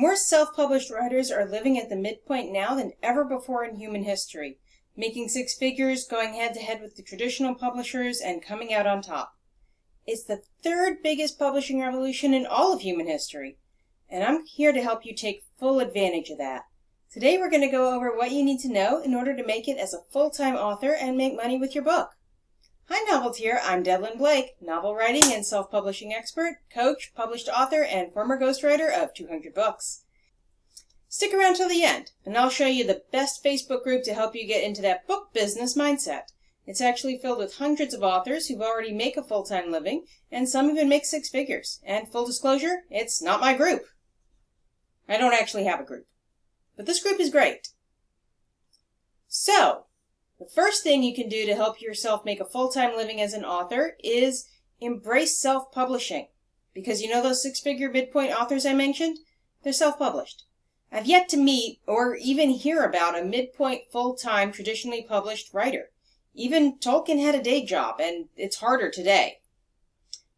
More self-published writers are living at the midpoint now than ever before in human history, making six figures, going head-to-head with the traditional publishers, and coming out on top. It's the third biggest publishing revolution in all of human history, and I'm here to help you take full advantage of that. Today we're going to go over what you need to know in order to make it as a full-time author and make money with your book. Hi Novelteer, I'm Devlin Blake, novel writing and self-publishing expert, coach, published author, and former ghostwriter of 200 books. Stick around till the end, and I'll show you the best Facebook group to help you get into that book business mindset. It's actually filled with hundreds of authors who already make a full-time living, and some even make six figures. And full disclosure, it's not my group. I don't actually have a group. But this group is great. So, the first thing you can do to help yourself make a full-time living as an author is embrace self-publishing. Because you know those six-figure midpoint authors I mentioned? They're self-published. I've yet to meet or even hear about a midpoint full-time traditionally published writer. Even Tolkien had a day job, and it's harder today.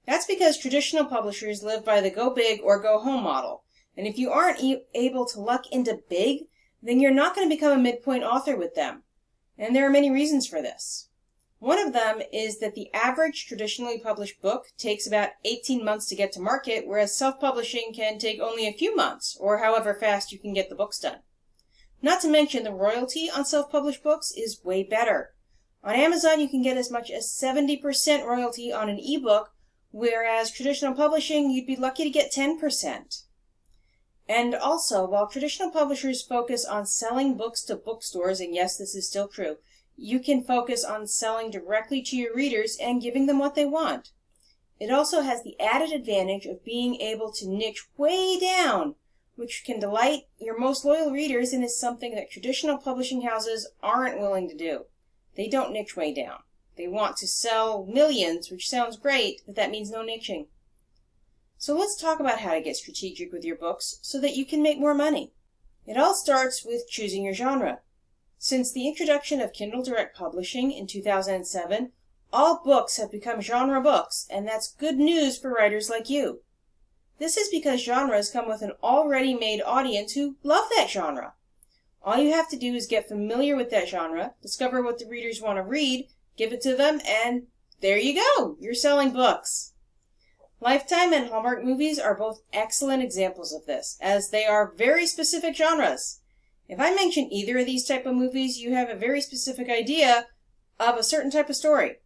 That's because traditional publishers live by the go big or go home model. And if you aren't able to luck into big, then you're not going to become a midpoint author with them. And there are many reasons for this. One of them is that the average traditionally published book takes about 18 months to get to market, whereas self-publishing can take only a few months, or however fast you can get the books done. Not to mention the royalty on self-published books is way better. On Amazon, you can get as much as 70% royalty on an ebook, whereas traditional publishing, you'd be lucky to get 10%. And also, while traditional publishers focus on selling books to bookstores, and yes, this is still true, you can focus on selling directly to your readers and giving them what they want. It also has the added advantage of being able to niche way down, which can delight your most loyal readers and is something that traditional publishing houses aren't willing to do. They don't niche way down. They want to sell millions, which sounds great, but that means no niching. So let's talk about how to get strategic with your books so that you can make more money. It all starts with choosing your genre. Since the introduction of Kindle Direct Publishing in 2007, all books have become genre books, and that's good news for writers like you. This is because genres come with an already made audience who love that genre. All you have to do is get familiar with that genre, discover what the readers want to read, give it to them, and there you go! You're selling books. Lifetime and Hallmark movies are both excellent examples of this, as they are very specific genres. If I mention either of these type of movies, you have a very specific idea of a certain type of story.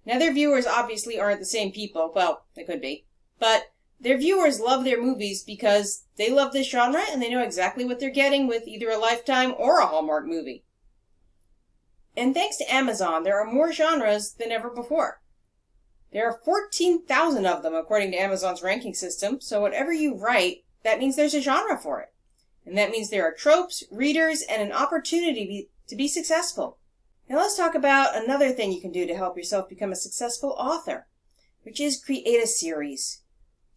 Now, their viewers obviously aren't the same people. Well, they could be. But their viewers love their movies because they love this genre and they know exactly what they're getting with either a Lifetime or a Hallmark movie. And thanks to Amazon, there are more genres than ever before. There are 14,000 of them according to Amazon's ranking system, so whatever you write, that means there's a genre for it. And that means there are tropes, readers, and an opportunity to be successful. Now let's talk about another thing you can do to help yourself become a successful author, which is create a series.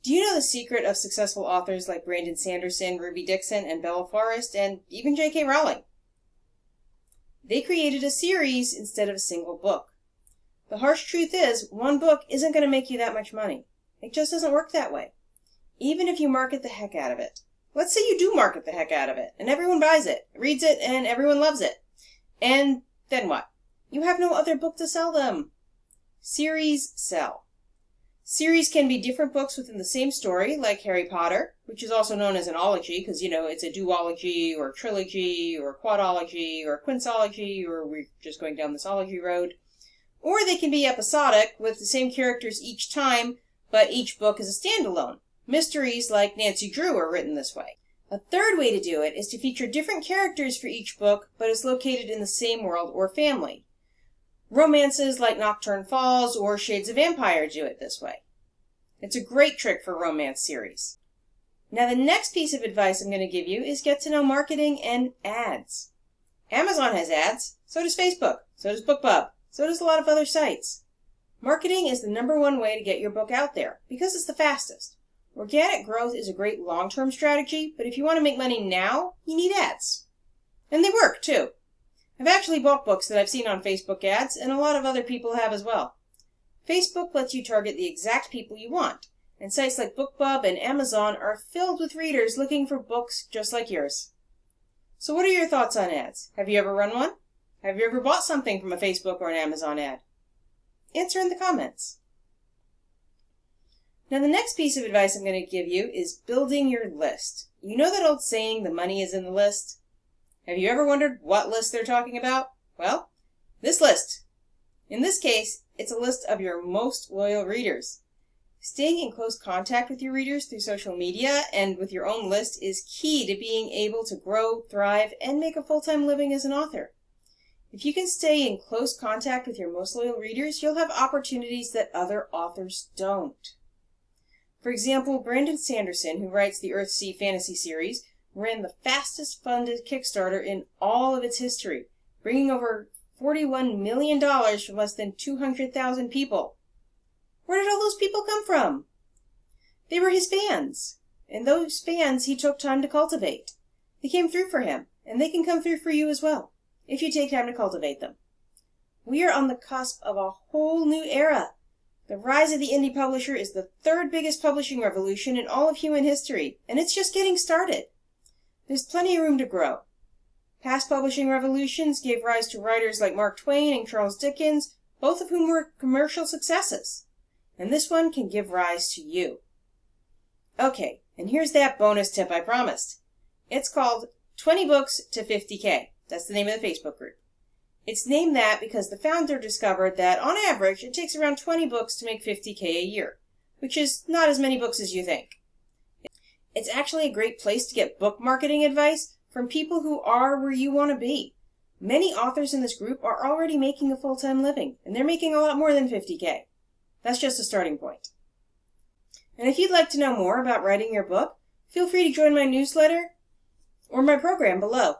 Do you know the secret of successful authors like Brandon Sanderson, Ruby Dixon, and Bella Forrest, and even J.K. Rowling? They created a series instead of a single book. The harsh truth is, one book isn't going to make you that much money. It just doesn't work that way. Even if you market the heck out of it. Let's say you do market the heck out of it, and everyone buys it, reads it, and everyone loves it. And then what? You have no other book to sell them. Series sell. Series can be different books within the same story, like Harry Potter, which is also known as an ology, because, it's a duology, or trilogy, or quadology, or quinzology, or we're just going down this ology road. Or they can be episodic, with the same characters each time, but each book is a standalone. Mysteries like Nancy Drew are written this way. A third way to do it is to feature different characters for each book, but is located in the same world or family. Romances like Nocturne Falls or Shades of Vampire do it this way. It's a great trick for romance series. Now the next piece of advice I'm going to give you is get to know marketing and ads. Amazon has ads, so does Facebook, so does BookBub. So does a lot of other sites. Marketing is the #1 way to get your book out there, because it's the fastest. Organic growth is a great long-term strategy, but if you want to make money now, you need ads. And they work, too. I've actually bought books that I've seen on Facebook ads, and a lot of other people have as well. Facebook lets you target the exact people you want, and sites like BookBub and Amazon are filled with readers looking for books just like yours. So what are your thoughts on ads? Have you ever run one? Have you ever bought something from a Facebook or an Amazon ad? Answer in the comments. Now the next piece of advice I'm going to give you is building your list. You know that old saying, the money is in the list? Have you ever wondered what list they're talking about? Well, this list. In this case, it's a list of your most loyal readers. Staying in close contact with your readers through social media and with your own list is key to being able to grow, thrive, and make a full-time living as an author. If you can stay in close contact with your most loyal readers, you'll have opportunities that other authors don't. For example, Brandon Sanderson, who writes the Earthsea fantasy series, ran the fastest funded Kickstarter in all of its history, bringing over $41 million from less than 200,000 people. Where did all those people come from? They were his fans, and those fans he took time to cultivate. They came through for him, and they can come through for you as well, if you take time to cultivate them. We are on the cusp of a whole new era. The rise of the indie publisher is the third biggest publishing revolution in all of human history, and it's just getting started. There's plenty of room to grow. Past publishing revolutions gave rise to writers like Mark Twain and Charles Dickens, both of whom were commercial successes. And this one can give rise to you. Okay, and here's that bonus tip I promised. It's called 20 Books to 50K. That's the name of the Facebook group. It's named that because the founder discovered that, on average, it takes around 20 books to make 50K a year, which is not as many books as you think. It's actually a great place to get book marketing advice from people who are where you want to be. Many authors in this group are already making a full-time living, and they're making a lot more than 50K. That's just a starting point. And if you'd like to know more about writing your book, feel free to join my newsletter or my program below.